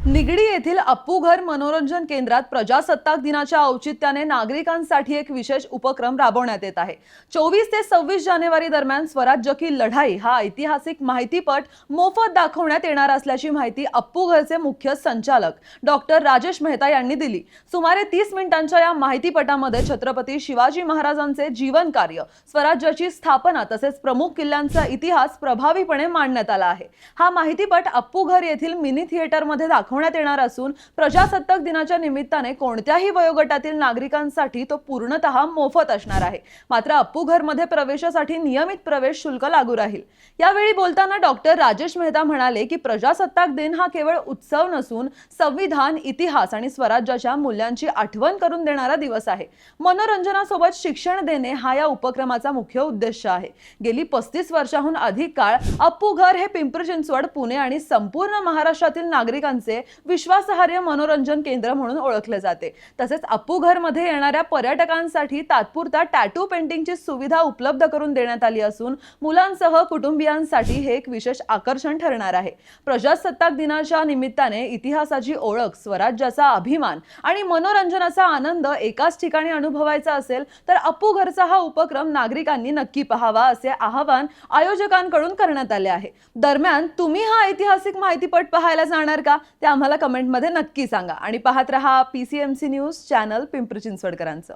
निगडी येथील अप्पूघर मनोरंजन केंद्रात प्रजासत्ताक दिनाच्या औचित्याने नागरिकांसाठी एक विशेष उपक्रम राबवण्यात येत आहे। 24 ते 26 जानेवारी दरम्यान स्वराज्य की लढाई हा ऐतिहासिक माहितीपट मोफत दाखवण्यात येणार असल्याची माहिती अप्पूघरचे मुख्य संचालक डॉक्टर राजेश मेहता यांनी दिली। सुमारे 30 मिनिटांच्या या माहितीपटामध्ये छत्रपती शिवाजी महाराजांचे जीवन कार्य, स्वराज्याची स्थापना तसेच प्रमुख किल्ल्यांचा इतिहास प्रभावीपणे मांडण्यात आला आहे। हा माहितीपट अप्पूघर येथील मिनी थिएटरमध्ये दाखवण्यात येणार असून प्रजासत्ताक दिनाच्या निमित्ताने कोणत्याही वयोगटातील नागरिकांसाठी तो पूर्णतः मोफत असणार आहे। मात्र अप्पूघरमध्ये प्रवेशासाठी नियमित प्रवेश शुल्क लागू राहील। यावेळी बोलताना डॉक्टर राजेश मेहता म्हणाले की प्रजासत्ताक दिन हा केवळ उत्सव नसून संविधान, इतिहास आणि स्वराज्याच्या मूल्यांची आठवण करून देणारा दिवस आहे। मनोरंजनासोबत शिक्षण देणे हा या उपक्रमाचा मुख्य उद्देश आहे। गेली 35 वर्षांहून अधिक काळ अप्पूघर हे पिंपरी चिंचवड, पुणे आणि संपूर्ण महाराष्ट्रातील नागरिकांचे विश्वासार्ह मनोरंजन केंद्र म्हणून ओळखले जाते। तसेच अप्पूघरमध्ये येणाऱ्या पर्यटकांसाठी तात्पुरता टॅटू पेंटिंगची सुविधा उपलब्ध करून देण्यात आली असून मुलांसह कुटुंबियांसाठी हे एक विशेष आकर्षण ठरणार आहे। प्रजासत्ताक दिनाच्या निमित्ताने इतिहासाची ओळख, स्वराज्याचा अभिमान आणि मनोरंजनाचा आनंद एकाच ठिकाणी अनुभवायचा असेल तर अप्पूघरचा हा उपक्रम नागरिकांनी नक्की पाहावा असे आवाहन आयोजकांकडून करण्यात आले आहे। दरम्यान तुम्ही हा ऐतिहासिक माहितीपट पाहायला जाणार का ते आम्हाला कमेंटमध्ये नक्की सांगा आणि पाहत रहा PCMC न्यूज चॅनल पिंपरी चिंचवडकरांचं।